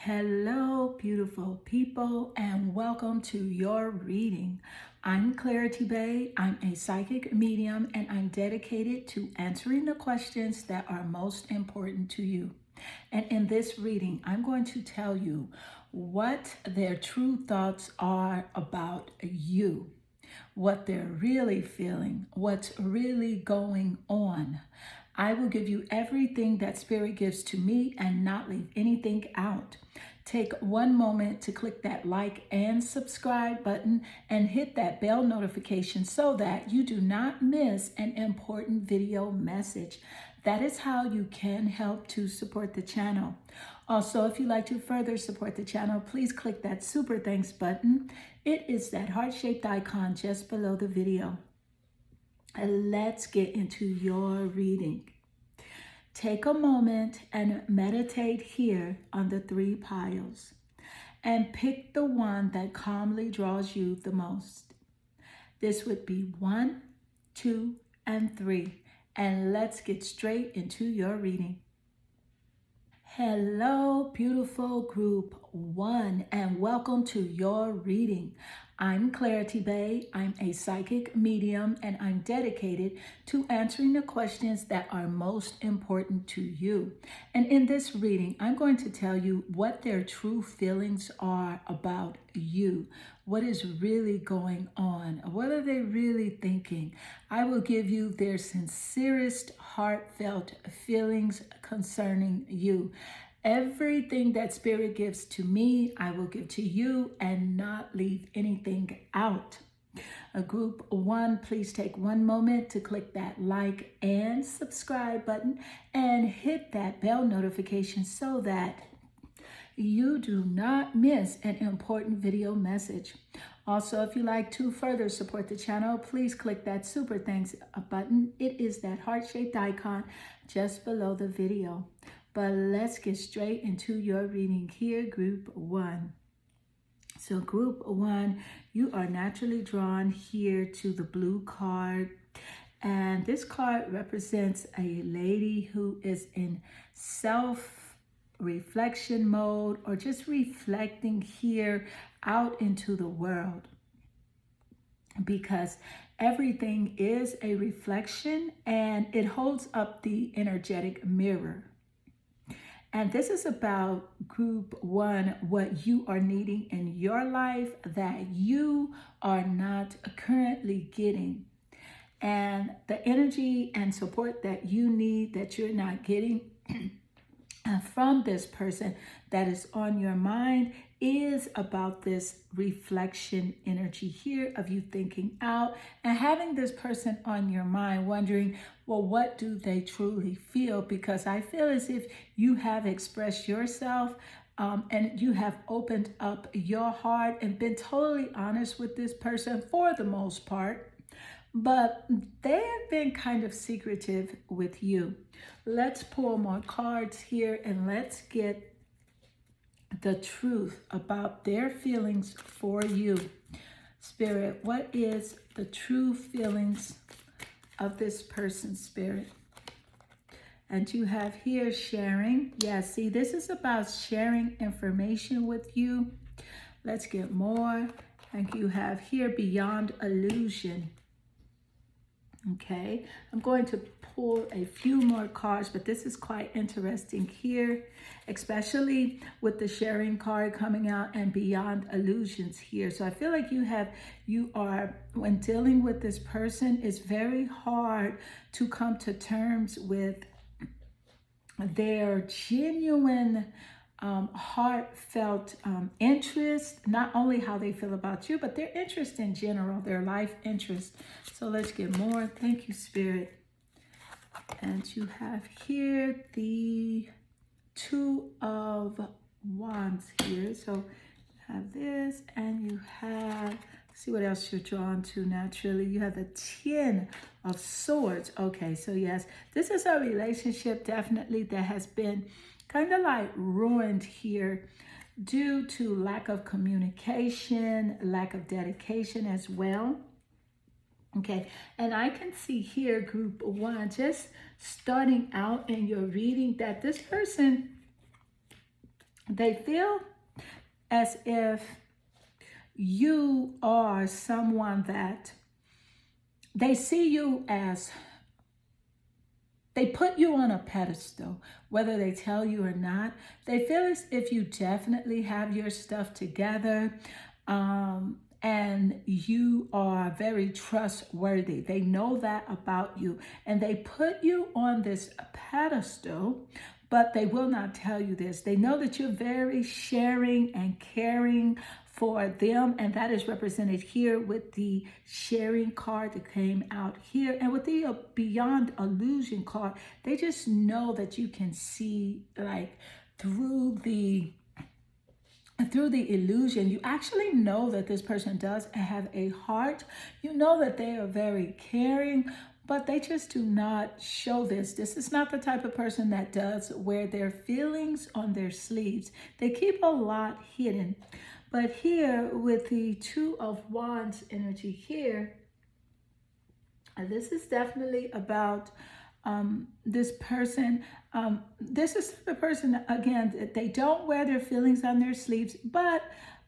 Hello, beautiful people, and welcome to your reading. I'm Clarity Bay. I'm a psychic medium, and I'm dedicated to answering the questions that are most important to you. And in this reading, I'm going to tell you what their true thoughts are about you, what they're really feeling, what's really going on. I will give you everything that Spirit gives to me and not leave anything out. Take one moment to click that like and subscribe button and hit that bell notification so that you do not miss an important video message. That is how you can help to support the channel. Also, if you'd like to further support the channel, please click that super thanks button. It is that heart-shaped icon just below the video. And let's get into your reading. Take a moment and meditate here on the three piles and pick the one that calmly draws you the most. This would be 1, 2, and 3. And let's get straight into your reading. Hello, beautiful group 1, and welcome to your reading. I'm Clarity Bay. I'm a psychic medium, and I'm dedicated to answering the questions that are most important to you. And in this reading, I'm going to tell you what their true feelings are about you. What is really going on? What are they really thinking? I will give you their sincerest, heartfelt feelings concerning you. Everything that Spirit gives to me, I will give to you and not leave anything out. Group 1, please take one moment to click that like and subscribe button and hit that bell notification so that you do not miss an important video message. Also, if you'd like to further support the channel, please click that super thanks button. It is that heart-shaped icon just below the video. But let's get straight into your reading here, group 1. So group 1, you are naturally drawn here to the blue card. And this card represents a lady who is in self-reflection mode or just reflecting here out into the world. Because everything is a reflection and it holds up the energetic mirror. And this is about group 1, what you are needing in your life that you are not currently getting. And the energy and support that you need that you're not getting from this person that is on your mind is about this reflection energy here of you thinking out and having this person on your mind wondering, well, what do they truly feel? Because I feel as if you have expressed yourself and you have opened up your heart and been totally honest with this person for the most part, but they have been kind of secretive with you. Let's pull more cards here and let's get the truth about their feelings for you. Spirit, what is the true feelings of this person, Spirit? And you have here sharing. Yeah, see, this is about sharing information with you. Let's get more. And you have here beyond illusion. Okay, I'm going to pull a few more cards, but this is quite interesting here, especially with the sharing card coming out and beyond illusions here. So I feel like you are, when dealing with this person, it's very hard to come to terms with their genuine heartfelt interest, not only how they feel about you, but their interest in general, their life interest. So let's get more. Thank you, Spirit. And you have here the 2 of Wands here. So you have this and you have, see what else you're drawn to naturally. You have the 10 of Swords. Okay, so yes, this is a relationship definitely that has been kind of like ruined here due to lack of communication, lack of dedication as well. Okay, and I can see here, group 1, just starting out in your reading that this person They feel as if you are someone that they see you as, they put you on a pedestal, whether they tell you or not. They feel as if you definitely have your stuff together, and you are very trustworthy. They know that about you, and they put you on this pedestal, but they will not tell you this. They know that you're very sharing and caring for them, and that is represented here with the sharing card that came out here, and with the beyond illusion card. They just know that you can see like through the illusion. You actually know that this person does have a heart. You know that they are very caring, but they just do not show this. This is not the type of person that does wear their feelings on their sleeves. They keep a lot hidden. But here with the Two of Wands energy here, this is definitely about this person. This is the person, again, that they don't wear their feelings on their sleeves, but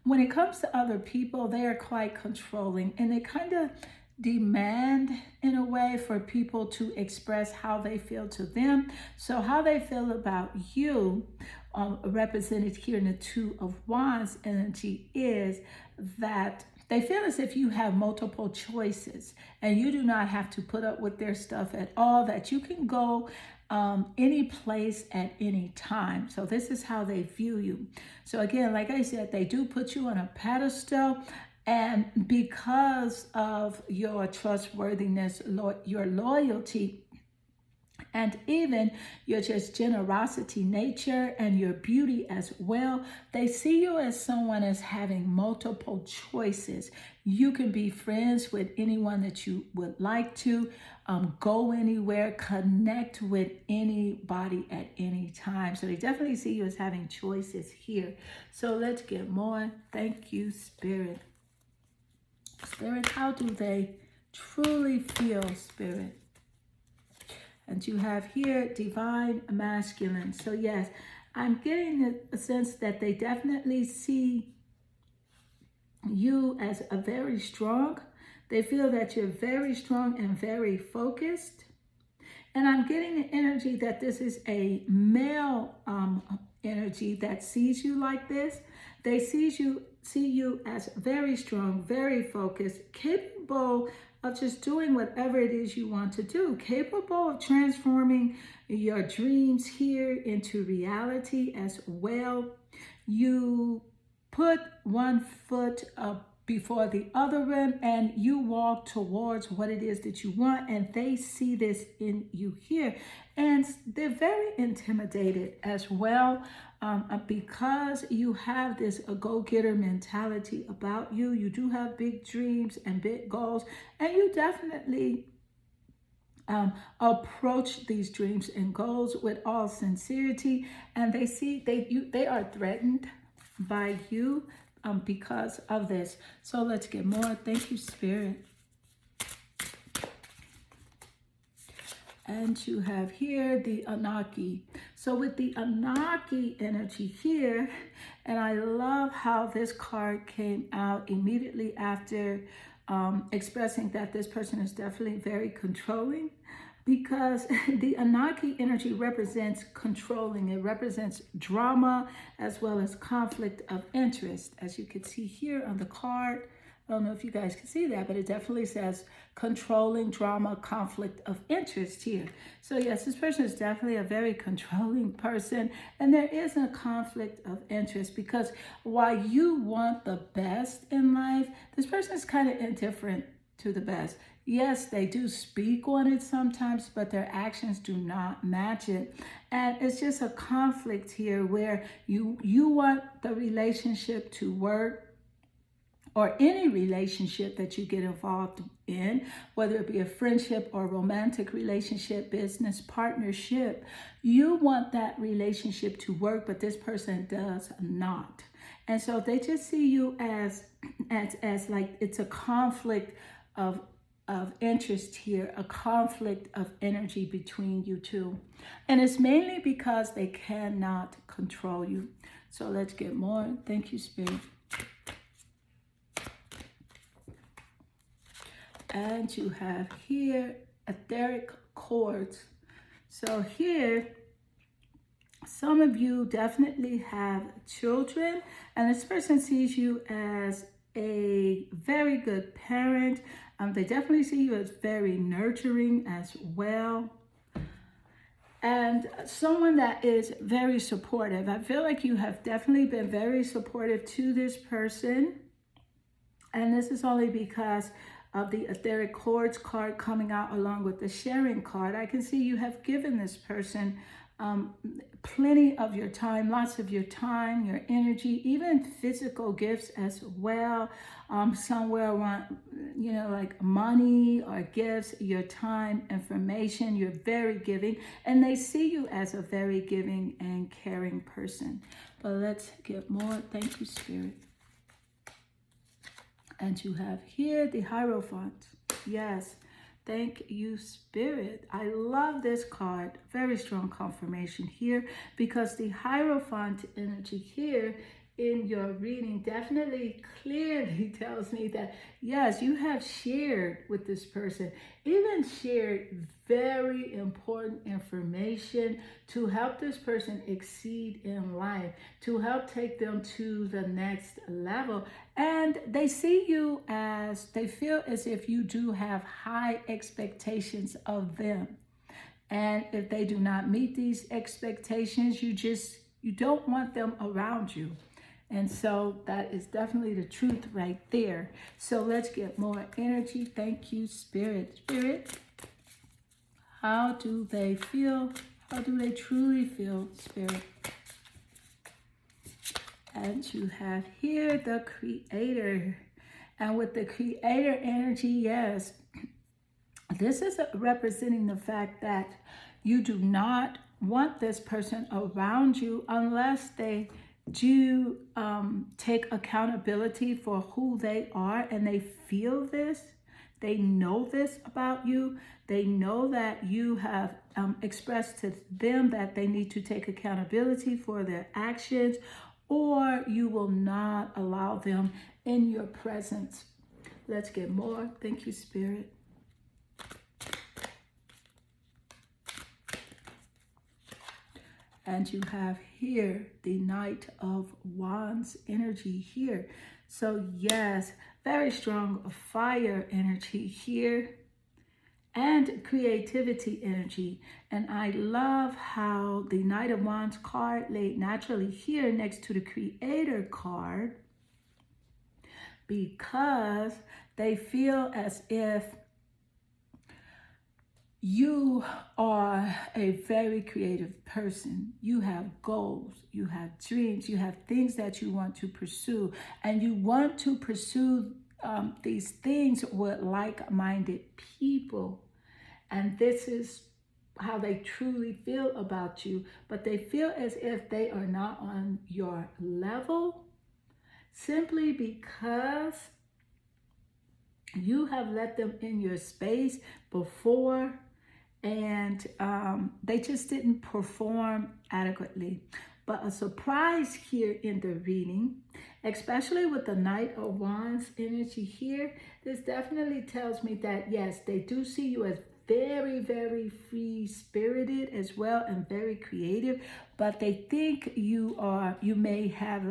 when it comes to other people, they are quite controlling, and they kind of demand in a way for people to express how they feel to them. So how they feel about you, represented here in the Two of Wands energy, is that they feel as if you have multiple choices and you do not have to put up with their stuff at all, that you can go any place at any time. So this is how they view you. So again, like I said, they do put you on a pedestal, and because of your trustworthiness, your loyalty, and even your just generosity nature and your beauty as well, they see you as someone as having multiple choices. You can be friends with anyone that you would like to, go anywhere, connect with anybody at any time. So they definitely see you as having choices here. So let's get more. Thank you, Spirit. Spirit, how do they truly feel, Spirit? And you have here divine masculine. So yes, I'm getting a sense that they definitely see you as a very strong. They feel that you're very strong and very focused. And I'm getting the energy that this is a male energy that sees you like this. They see you as very strong, very focused, capable of just doing whatever it is you want to do, capable of transforming your dreams here into reality as well. You put one foot up before the other one, and you walk towards what it is that you want, and they see this in you here, and they're very intimidated as well, because you have this go-getter mentality about you. You do have big dreams and big goals, and you definitely approach these dreams and goals with all sincerity, and they see they are threatened by you because of this. So let's get more. Thank you, Spirit. And you have here the Anaki. So with the Anaki energy here, and I love how this card came out immediately after expressing that this person is definitely very controlling, because the Anaki energy represents controlling. It represents drama as well as conflict of interest. As you can see here on the card, I don't know if you guys can see that, but it definitely says controlling, drama, conflict of interest here. So yes, this person is definitely a very controlling person, and there is a conflict of interest, because while you want the best in life, this person is kind of indifferent to the best. Yes, they do speak on it sometimes, but their actions do not match it. And it's just a conflict here where you want the relationship to work, or any relationship that you get involved in, whether it be a friendship or romantic relationship, business partnership, you want that relationship to work, but this person does not. And so they just see you as like it's a conflict of of interest here, a conflict of energy between you two. And it's mainly because they cannot control you. So let's get more. Thank you, Spirit. And you have here etheric cords. So here, some of you definitely have children, and this person sees you as a very good parent. They definitely see you as very nurturing as well. And someone that is very supportive. I feel like you have definitely been very supportive to this person. And this is only because of the etheric cords card coming out along with the sharing card. I can see you have given this person plenty of your time, lots of your time, your energy, even physical gifts as well. Somewhere around, like money or gifts, your time, information. You're very giving, and they see you as a very giving and caring person. But let's get more. Thank you, Spirit. And you have here the Hierophant. Yes. Thank you, Spirit. I love this card. Very strong confirmation here, because the Hierophant energy here in your reading definitely clearly tells me that, yes, you have shared with this person, even shared very important information to help this person exceed in life, to help take them to the next level. And they see you as, they feel as if you do have high expectations of them. And if they do not meet these expectations, you don't want them around you. And so that is definitely the truth right there. So let's get more energy. Thank you, Spirit. Spirit, how do they feel? How do they truly feel, Spirit? And you have here the Creator. And with the Creator energy, yes, this is representing the fact that you do not want this person around you unless they do take accountability for who they are, and they feel this. They know this about you. They know that you have expressed to them that they need to take accountability for their actions, or you will not allow them in your presence. Let's get more. Thank you, Spirit. And you have here the Knight of Wands energy here. So yes, very strong fire energy here and creativity energy. And I love how the Knight of Wands card laid naturally here next to the Creator card, because they feel as if you are a very creative person. You have goals, you have dreams, you have things that you want to pursue, and you want to pursue these things with like-minded people. And this is how they truly feel about you, but they feel as if they are not on your level simply because you have let them in your space before, and they just didn't perform adequately. But a surprise here in the reading, especially with the Knight of Wands energy here, this definitely tells me that, yes, they do see you as very, very free-spirited as well and very creative, but they think you may have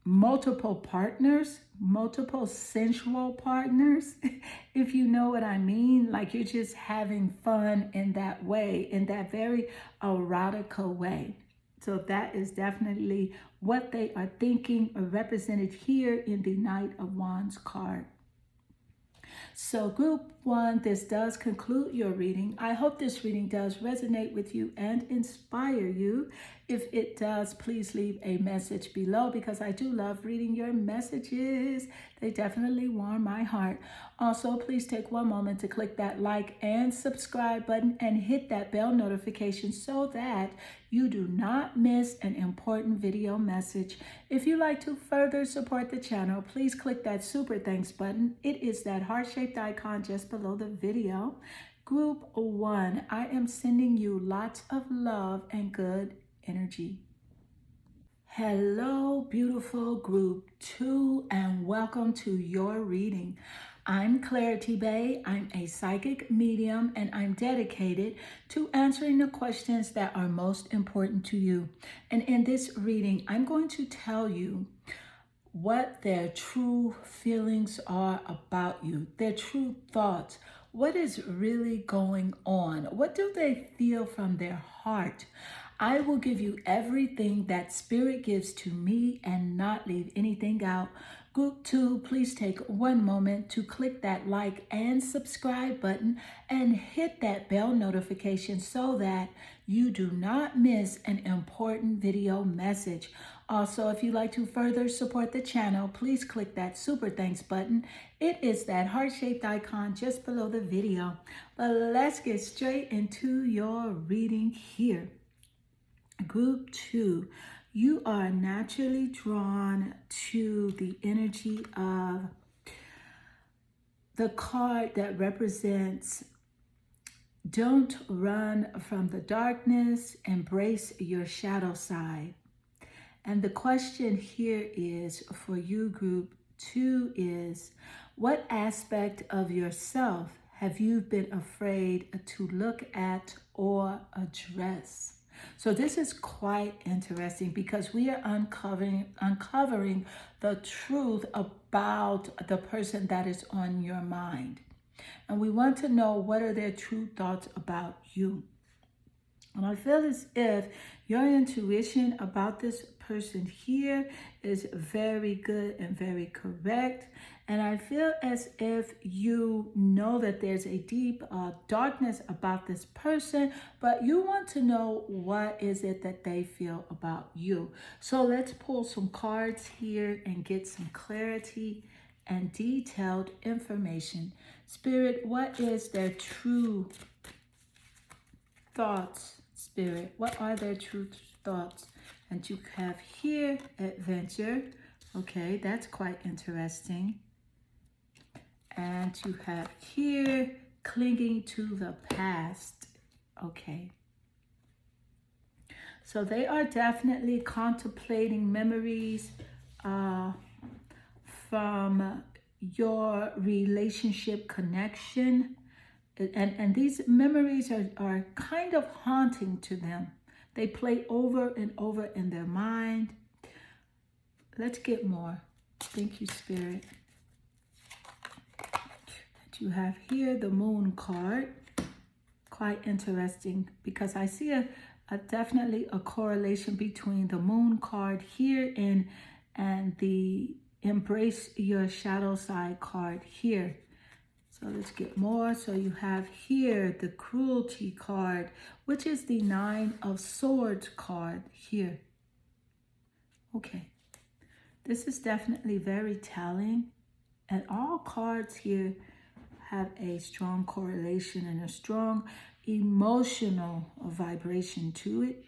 multiple partners, multiple sensual partners, if you know what I mean. Like you're just having fun in that way, in that very erotica way. So that is definitely what they are thinking, represented here in the Knight of Wands card. So group one, this does conclude your reading. I hope this reading does resonate with you and inspire you. If it does, please leave a message below because I do love reading your messages. They definitely warm my heart. Also, please take one moment to click that like and subscribe button and hit that bell notification so that you do not miss an important video message. If you'd like to further support the channel, please click that super thanks button. It is that heart-shaped icon just below the video. Group 1, I am sending you lots of love and good energy. Hello, beautiful group 2, and welcome to your reading. I'm Clarity Bay. I'm a psychic medium, and I'm dedicated to answering the questions that are most important to you. And in this reading, I'm going to tell you what their true feelings are about you, their true thoughts. What is really going on? What do they feel from their heart? I will give you everything that Spirit gives to me and not leave anything out. Group 2, please take one moment to click that like and subscribe button and hit that bell notification so that you do not miss an important video message. Also, if you'd like to further support the channel, please click that super thanks button. It is that heart-shaped icon just below the video. But let's get straight into your reading here. Group 2, you are naturally drawn to the energy of the card that represents don't run from the darkness, embrace your shadow side. And the question here is for you, group 2, is what aspect of yourself have you been afraid to look at or address? So this is quite interesting because we are uncovering the truth about the person that is on your mind. And we want to know what are their true thoughts about you. And I feel as if your intuition about this person here is very good and very correct. And I feel as if you know that there's a deep darkness about this person, but you want to know what is it that they feel about you. So let's pull some cards here and get some clarity and detailed information. Spirit, what is their true thoughts? Spirit, what are their true thoughts? And you have here adventure. Okay, that's quite interesting. And you have here clinging to the past. Okay. So they are definitely contemplating memories from your relationship connection. And these memories are kind of haunting to them. They play over and over in their mind. Let's get more. Thank you, Spirit. You have here the Moon card. Quite interesting because I see definitely a correlation between the Moon card here and the Embrace Your Shadow Side card here. So let's get more. So you have here the Cruelty card, which is the 9 of Swords card here. Okay. This is definitely very telling. And all cards here have a strong correlation and a strong emotional vibration to it.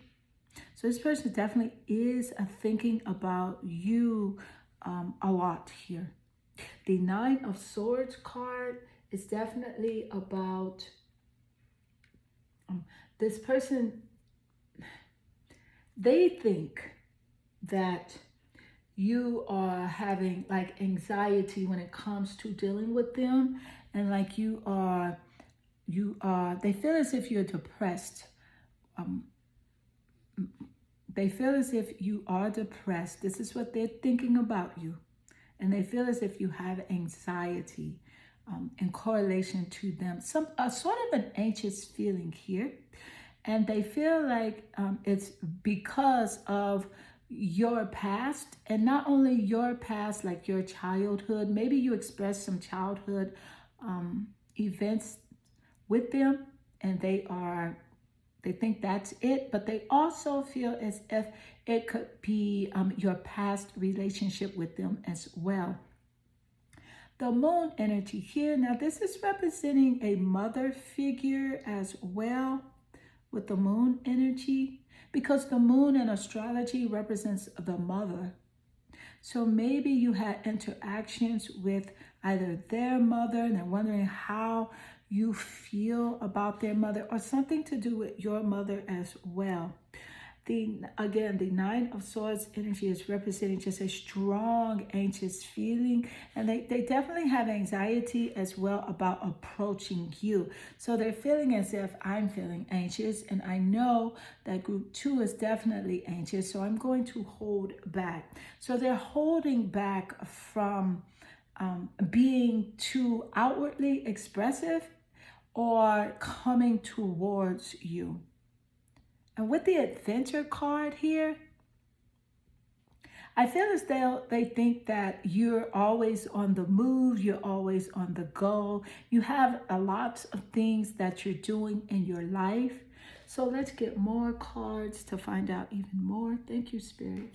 So this person definitely is thinking about you a lot here. The 9 of Swords card is definitely about this person. They think that you are having like anxiety when it comes to dealing with them, and like they feel as if you're depressed. They feel as if you are depressed. This is what they're thinking about you. And they feel as if you have anxiety in correlation to them. Sort of an anxious feeling here. And they feel like it's because of your past, and not only your past, like your childhood. Maybe you expressed some childhood events with them, and they think that's it, but they also feel as if it could be your past relationship with them as well. The moon energy here, now this is representing a mother figure as well with the moon energy, because the moon in astrology represents the mother. So maybe you had interactions with either their mother and they're wondering how you feel about their mother, or something to do with your mother as well. Again, the Nine of Swords energy is representing just a strong, anxious feeling. And they definitely have anxiety as well about approaching you. So they're feeling as if I'm feeling anxious. And I know that group 2 is definitely anxious. So I'm going to hold back. So they're holding back from being too outwardly expressive or coming towards you. And with the adventure card here, I feel as though they think that you're always on the move, you're always on the go. You have a lot of things that you're doing in your life. So let's get more cards to find out even more. Thank you, Spirit.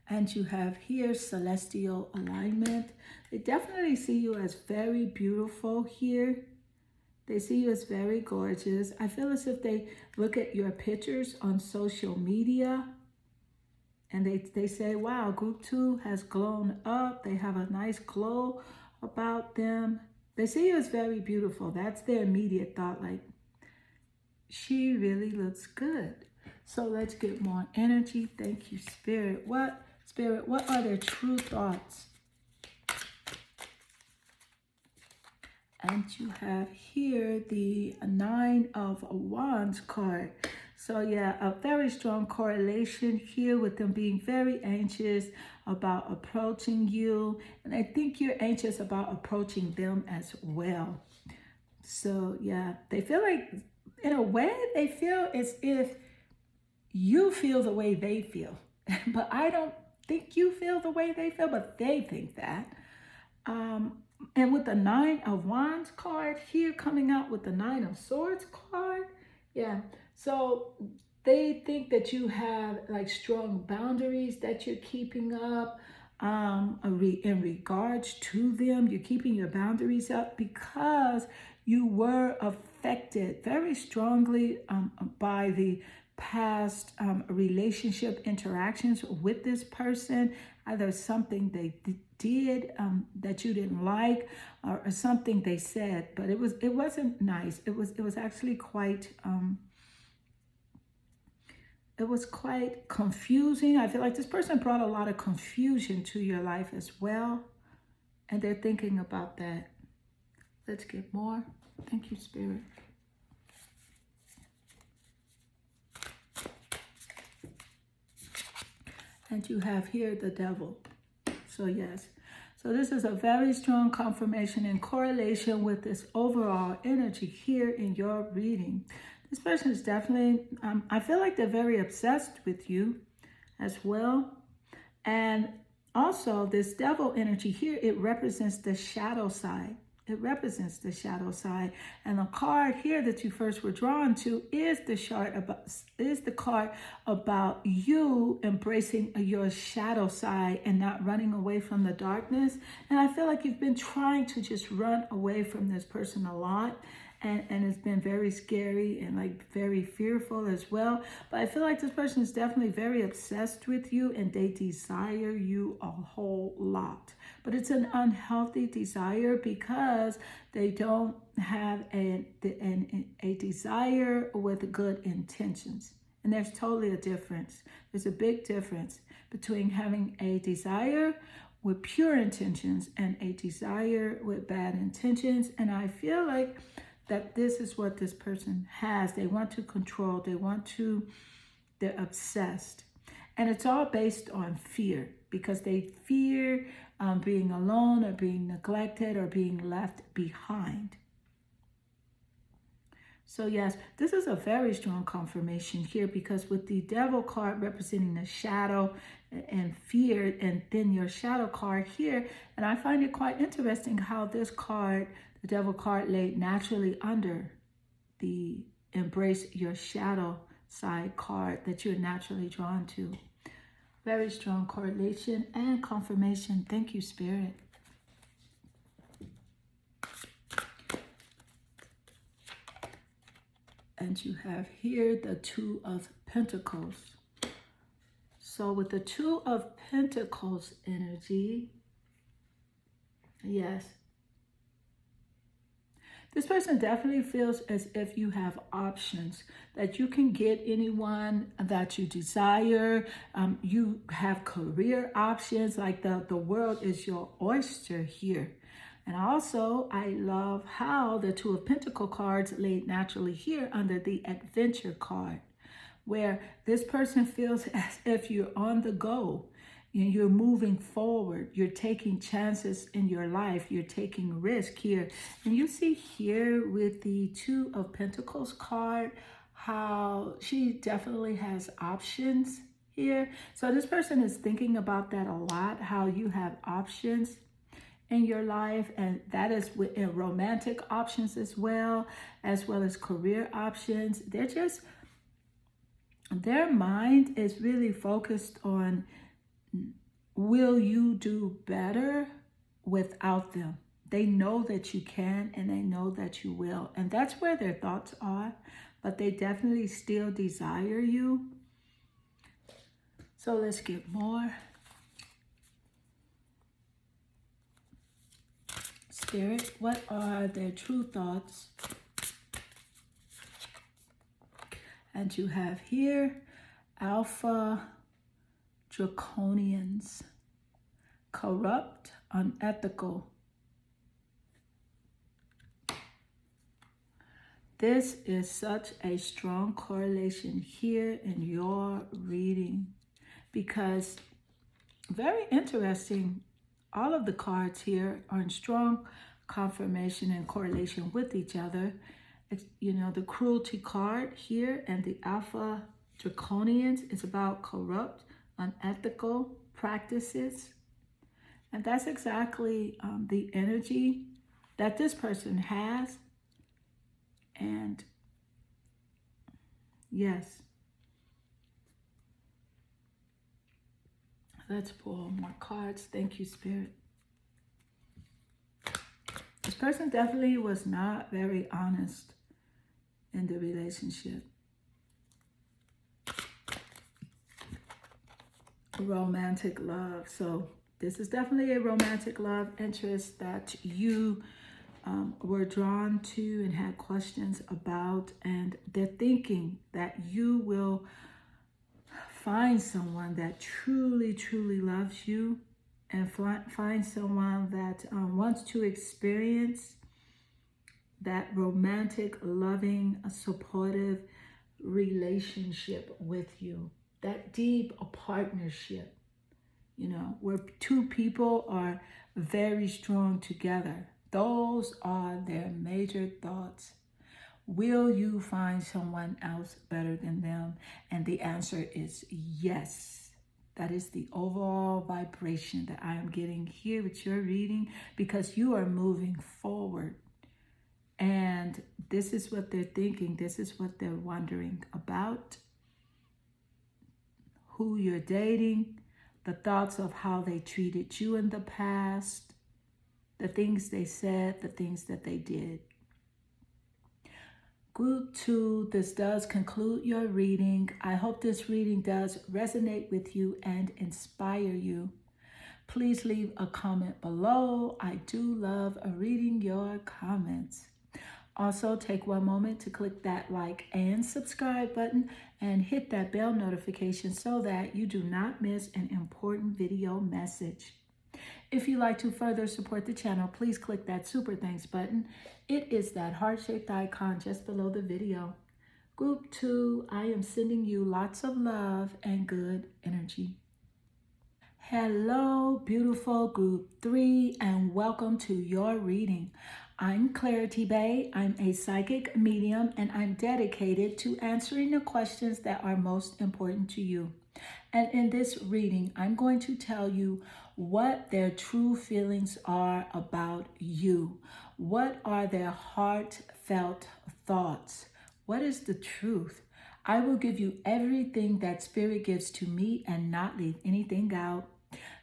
And you have here celestial alignment. They definitely see you as very beautiful here. They see you as very gorgeous. I feel as if they look at your pictures on social media and they say, wow, group 2 has grown up. They have a nice glow about them. They see you as very beautiful. That's their immediate thought, like, she really looks good. So let's get more energy. Thank you, Spirit. Spirit, what are their true thoughts? And you have here the Nine of Wands card. So yeah, a very strong correlation here with them being very anxious about approaching you. And I think you're anxious about approaching them as well. So yeah, they feel like, in a way, they feel as if you feel the way they feel. But I don't think you feel the way they feel, but they think that. And with the Nine of Wands card here coming out with the Nine of Swords card, yeah. So they think that you have like strong boundaries that you're keeping up in regards to them. You're keeping your boundaries up because you were affected very strongly by the past relationship interactions with this person. Either something they did that you didn't like, or something they said, but it wasn't nice. It was actually quite it was quite confusing. I feel like this person brought a lot of confusion to your life as well, and they're thinking about that. Let's get more. Thank you, Spirit. And you have here the Devil. So yes. So this is a very strong confirmation and correlation with this overall energy here in your reading. This person is definitely, I feel like they're very obsessed with you as well. And also this Devil energy here, it represents the shadow side. It represents the shadow side. And the card here that you first were drawn to is the card about you embracing your shadow side and not running away from the darkness. And I feel like you've been trying to just run away from this person a lot. And it's been very scary and like very fearful as well. But I feel like this person is definitely very obsessed with you and they desire you a whole lot. But it's an unhealthy desire because they don't have a desire with good intentions. And there's totally a difference. There's a big difference between having a desire with pure intentions and a desire with bad intentions. And I feel like that this is what this person has. They want to control. They're obsessed. And it's all based on fear because they fear being alone or being neglected or being left behind. So yes, this is a very strong confirmation here, because with the Devil card representing the shadow and fear, and then your shadow card here, and I find it quite interesting how this card, the Devil card, laid naturally under the embrace your shadow side card that you're naturally drawn to. Very strong correlation and confirmation. Thank you, Spirit. And you have here the Two of Pentacles. So with the Two of Pentacles energy, yes, this person definitely feels as if you have options, that you can get anyone that you desire. You have career options, like the world is your oyster here. And also, I love how the Two of Pentacles cards laid naturally here under the Adventure card, where this person feels as if you're on the go. You're moving forward. You're taking chances in your life. You're taking risk here. And you see here with the Two of Pentacles card, how she definitely has options here. So this person is thinking about that a lot, how you have options in your life, and that is within romantic options as well as career options. Their mind is really focused on, will you do better without them? They know that you can, and they know that you will, and that's where their thoughts are, but they definitely still desire you. So let's get more. Spirit, what are their true thoughts? And you have here Alpha Draconians, corrupt, unethical. This is such a strong correlation here in your reading, because very interesting, all of the cards here are in strong confirmation and correlation with each other. You know, the Cruelty card here and the Alpha Draconians is about corrupt, unethical practices. And that's exactly the energy that this person has. And yes, let's pull more cards. Thank you, Spirit. This person definitely was not very honest in the relationship. Romantic love. So this is definitely a romantic love interest that you were drawn to and had questions about, and they're thinking that you will find someone that truly, truly loves you, and find someone that wants to experience that romantic, loving, supportive relationship with you, that deep partnership, you know, where two people are very strong together. Those are their major thoughts. Will you find someone else better than them? And the answer is yes. That is the overall vibration that I am getting here with your reading, because you are moving forward. And this is what they're thinking. This is what they're wondering about. Who you're dating, the thoughts of how they treated you in the past, the things they said, the things that they did. Group 2, this does conclude your reading. I hope this reading does resonate with you and inspire you. Please leave a comment below. I do love reading your comments. Also, take one moment to click that like and subscribe button and hit that bell notification so that you do not miss an important video message. If you'd like to further support the channel, please click that super thanks button. It is that heart-shaped icon just below the video. Group 2, I am sending you lots of love and good energy. Hello, beautiful group 3, and welcome to your reading. I'm Clarity Bay. I'm a psychic medium, and I'm dedicated to answering the questions that are most important to you. And in this reading, I'm going to tell you what their true feelings are about you. What are their heartfelt thoughts? What is the truth? I will give you everything that Spirit gives to me and not leave anything out.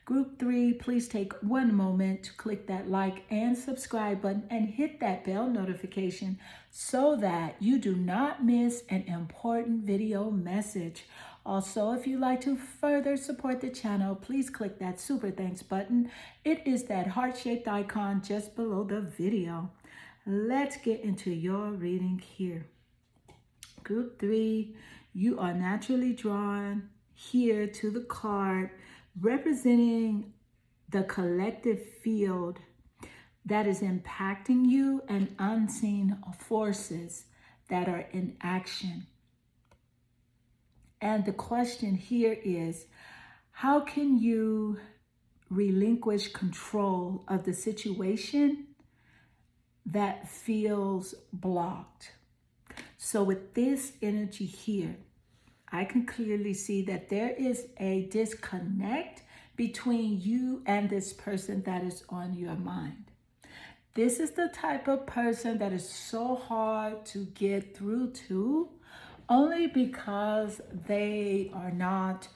Group 3, please take one moment to click that like and subscribe button and hit that bell notification so that you do not miss an important video message. Also, if you'd like to further support the channel, please click that super thanks button. It is that heart-shaped icon just below the video. Let's get into your reading here. Group 3, you are naturally drawn here to the card representing the collective field that is impacting you and unseen forces that are in action. And the question here is, how can you relinquish control of the situation that feels blocked? So with this energy here, I can clearly see that there is a disconnect between you and this person that is on your mind. This is the type of person that is so hard to get through to, only because they are not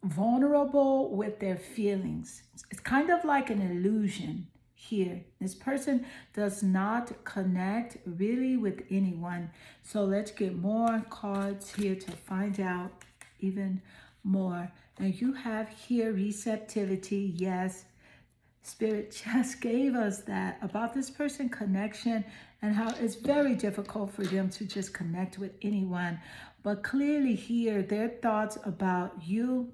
vulnerable with their feelings. It's kind of like an illusion here. This person does not connect really with anyone. So let's get more cards here to find out even more. And you have here receptivity. Yes, Spirit just gave us that about this person connection and how it's very difficult for them to just connect with anyone. But clearly here, their thoughts about you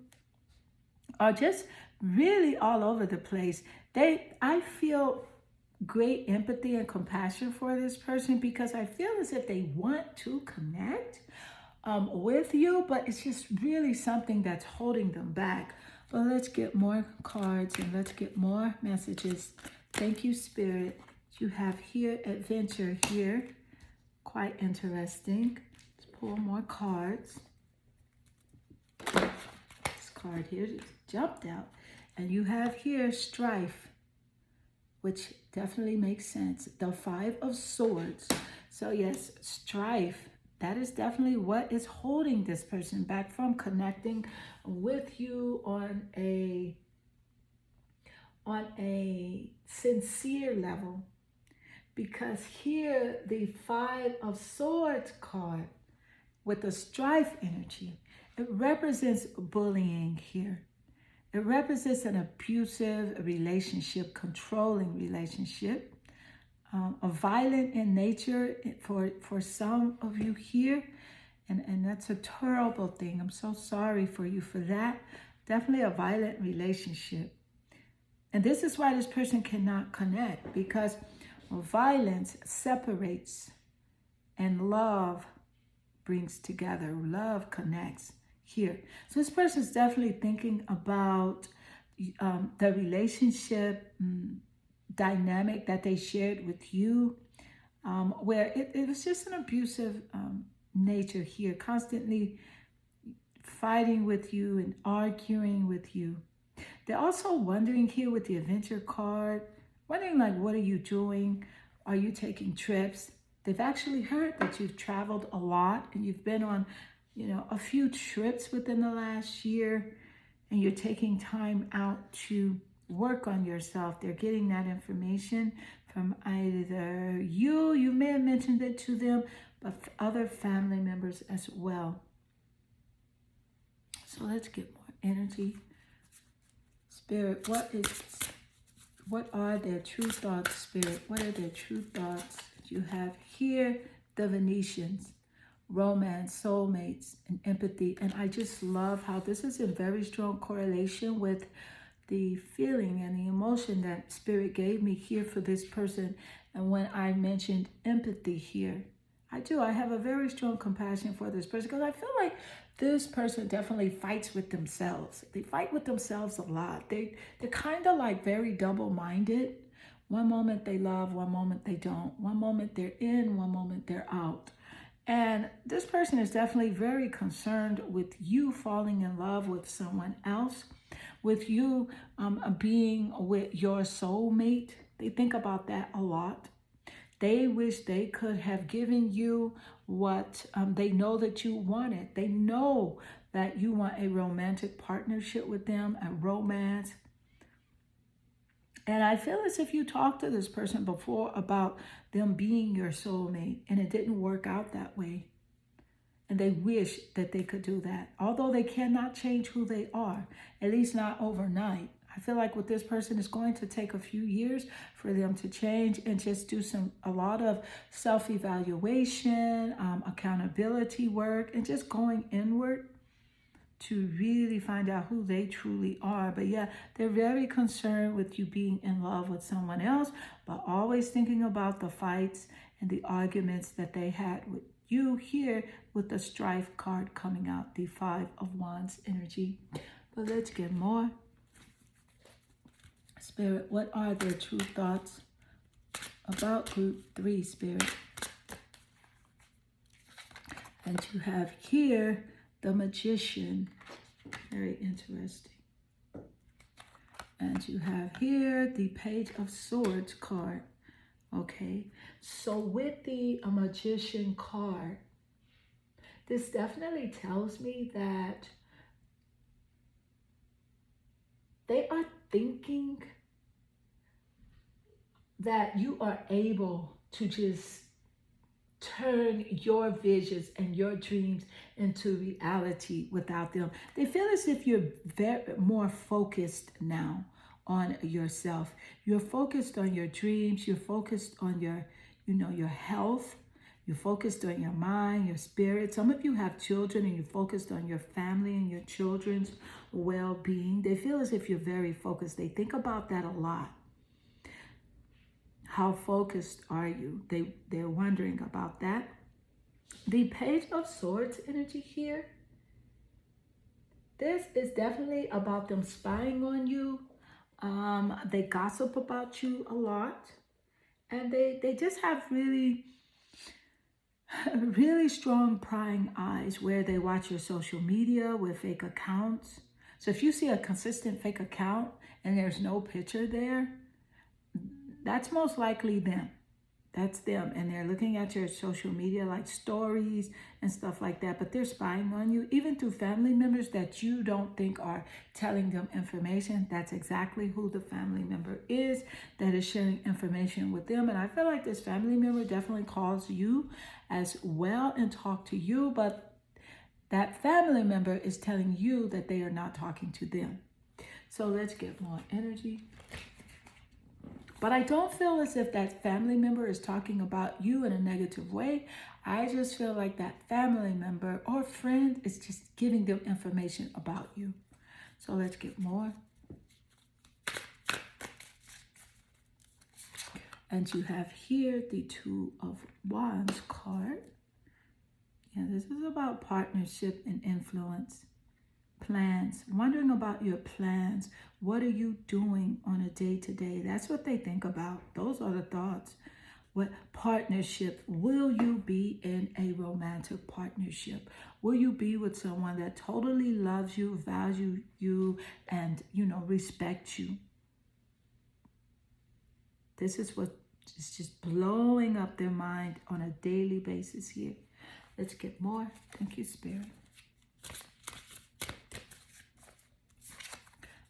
are just really all over the place. I feel great empathy and compassion for this person because I feel as if they want to connect with you, but it's just really something that's holding them back. But let's get more cards and let's get more messages. Thank you, Spirit. You have here adventure here. Quite interesting. Let's pull more cards. This card here just jumped out. And you have here strife, which definitely makes sense. The 5 of Swords. So yes, strife. That is definitely what is holding this person back from connecting with you on a sincere level. Because here, the 5 of Swords card with the strife energy, it represents bullying here. It represents an abusive relationship, controlling relationship, violent in nature for some of you here. And that's a terrible thing. I'm so sorry for you for that. Definitely a violent relationship. And this is why this person cannot connect, because violence separates and love brings together. Love connects here. So this person is definitely thinking about the relationship dynamic that they shared with you, where it was just an abusive nature here, constantly fighting with you and arguing with you. They're also wondering here with the adventure card, wondering like, what are you doing? Are you taking trips? They've actually heard that you've traveled a lot and you've been on, a few trips within the last year, and you're taking time out to work on yourself. They're getting that information from either you may have mentioned it to them, but other family members as well. So let's get more energy. Spirit, what are their true thoughts, Spirit? What are their true thoughts? You have here the Venetians, romance, soulmates, and empathy. And I just love how this is in very strong correlation with the feeling and the emotion that Spirit gave me here for this person. And when I mentioned empathy here, I do. I have a very strong compassion for this person because I feel like this person definitely fights with themselves. They fight with themselves a lot. They're kind of like very double-minded. One moment they love, one moment they don't. One moment they're in, one moment they're out. And this person is definitely very concerned with you falling in love with someone else, with you being with your soulmate. They think about that a lot. They wish they could have given you what they know that you wanted. They know that you want a romantic partnership with them, a romance. And I feel as if you talked to this person before about them being your soulmate and it didn't work out that way. And they wish that they could do that. Although they cannot change who they are, at least not overnight. I feel like with this person, it's going to take a few years for them to change and just do a lot of self-evaluation, accountability work, and just going inward to really find out who they truly are. But yeah, they're very concerned with you being in love with someone else, but always thinking about the fights and the arguments that they had with you here with the strife card coming out, the 5 of Wands energy. But let's get more. Spirit, what are their true thoughts about group 3, Spirit? And you have here the Magician. Very interesting. And you have here the Page of Swords card. Okay, so with the Magician card, this definitely tells me that they are thinking that you are able to just turn your visions and your dreams into reality without them. They feel as if you're more focused now on yourself. You're focused on your dreams. You're focused on your health. You're focused on your mind, your spirit. Some of you have children and you're focused on your family and your children's well-being. They feel as if you're very focused. They think about that a lot. How focused are you? They're wondering about that. The Page of Swords energy here. This is definitely about them spying on you. They gossip about you a lot. And they just have really strong prying eyes where they watch your social media with fake accounts. So if you see a consistent fake account and there's no picture there, that's most likely them. That's them. And they're looking at your social media like stories and stuff like that. But they're spying on you, even through family members that you don't think are telling them information. That's exactly who the family member is that is sharing information with them. And I feel like this family member definitely calls you as well and talk to you. But that family member is telling you that they are not talking to them. So let's get more energy. But I don't feel as if that family member is talking about you in a negative way. I just feel like that family member or friend is just giving them information about you. So let's get more. And you have here the 2 of Wands card. Yeah, this is about partnership and influence. Plans, wondering about your plans. What are you doing on a day-to-day? That's what they think about. Those are the thoughts. What partnership? Will you be in a romantic partnership? Will you be with someone that totally loves you, values you, and, respects you? This is what is just blowing up their mind on a daily basis here. Let's get more. Thank you, Spirit.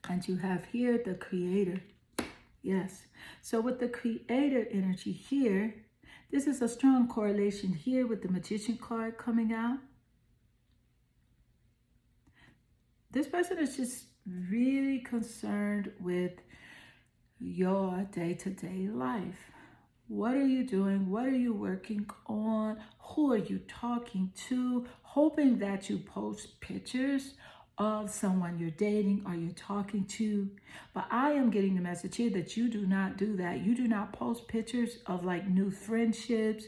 And you have here the Creator. Yes. So with the Creator energy here, this is a strong correlation here with the Magician card coming out. This person is just really concerned with your day-to-day life. What are you doing? What are you working on? Who are you talking to? Hoping that you post pictures of someone you're dating or you're talking to. But I am getting the message here that you do not do that. You do not post pictures of like new friendships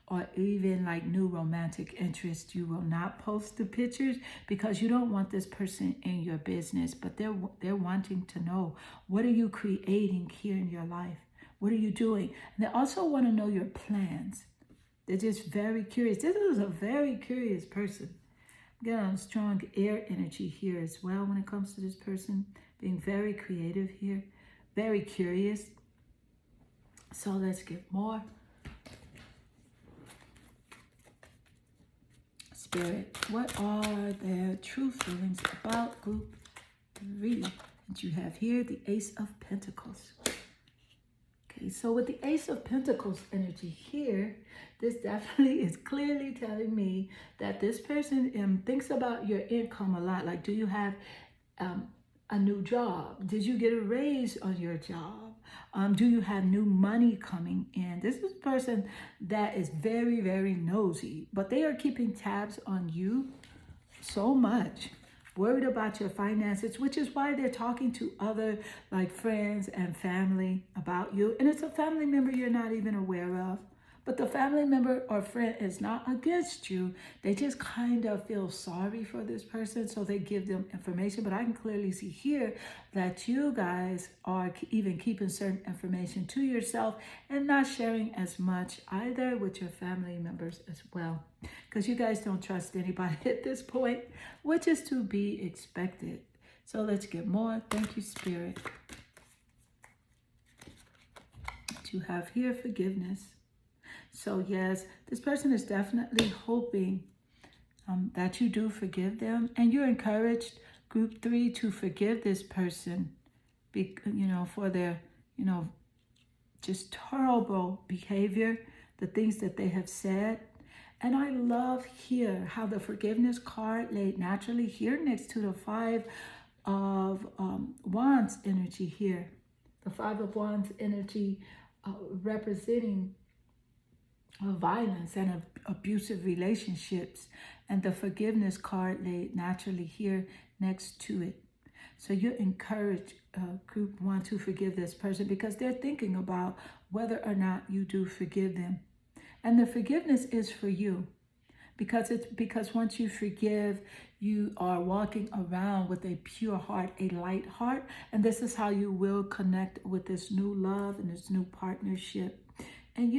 or even like new romantic interest. You will not post the pictures because you don't want this person in your business, but they're wanting to know, what are you creating here in your life? What are you doing? And they also want to know your plans. They're just very curious. This is a very curious person. I'm getting a strong air energy here as well when it comes to this person. Being very creative here. Very curious. So let's get more. Spirit, what are their true feelings about group 3 that you have here? The Ace of Pentacles. Okay, so with the Ace of Pentacles energy here, this definitely is clearly telling me that this person thinks about your income a lot. Like, do you have a new job? Did you get a raise on your job? Do you have new money coming in? This is a person that is very, very nosy, but they are keeping tabs on you so much, worried about your finances, which is why they're talking to other like friends and family about you. And it's a family member you're not even aware of. But the family member or friend is not against you. They just kind of feel sorry for this person, so they give them information. But I can clearly see here that you guys are even keeping certain information to yourself and not sharing as much either with your family members as well. Because you guys don't trust anybody at this point, which is to be expected. So let's get more. Thank you, Spirit. To have here forgiveness. So yes, this person is definitely hoping that you do forgive them, and you're encouraged, group 3, to forgive this person, for their, just terrible behavior, the things that they have said. And I love here how the forgiveness card laid naturally here next to the 5 of Wands energy here. The 5 of Wands energy representing violence and abusive relationships, and the forgiveness card laid naturally here next to it. So you encourage group 1 to forgive this person because they're thinking about whether or not you do forgive them. And the forgiveness is for you, because once you forgive, you are walking around with a pure heart, a light heart, and this is how you will connect with this new love and this new partnership. And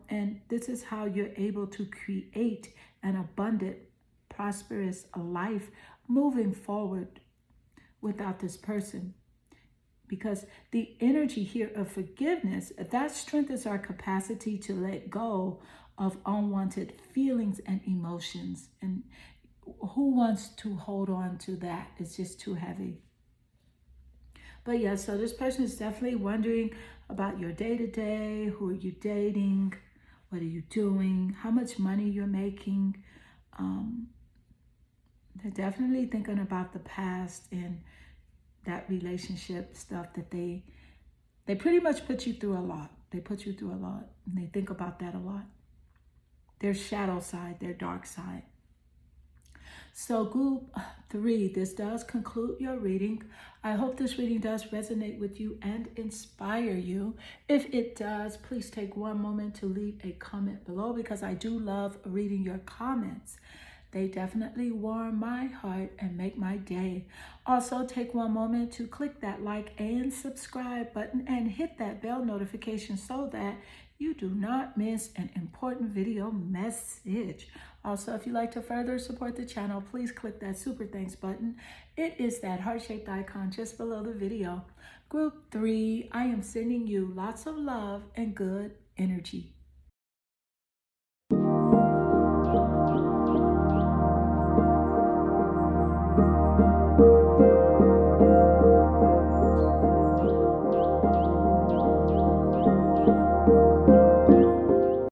and this is how you're able to create an abundant, prosperous life moving forward without this person. Because the energy here of forgiveness, that strengthens our capacity to let go of unwanted feelings and emotions. And who wants to hold on to that? It's just too heavy. But yeah, so this person is definitely wondering about your day-to-day. Who are you dating? What are you doing? How much money you're making? They're definitely thinking about the past and that relationship stuff that they pretty much put you through a lot. They put you through a lot, and they think about that a lot. Their shadow side, their dark side. So group 3, this does conclude your reading. I hope this reading does resonate with you and inspire you. If it does, please take one moment to leave a comment below, because I do love reading your comments. They definitely warm my heart and make my day. Also, take one moment to click that like and subscribe button and hit that bell notification so that you do not miss an important video message. Also, if you'd like to further support the channel, please click that super thanks button. It is that heart-shaped icon just below the video. Group 3, I am sending you lots of love and good energy.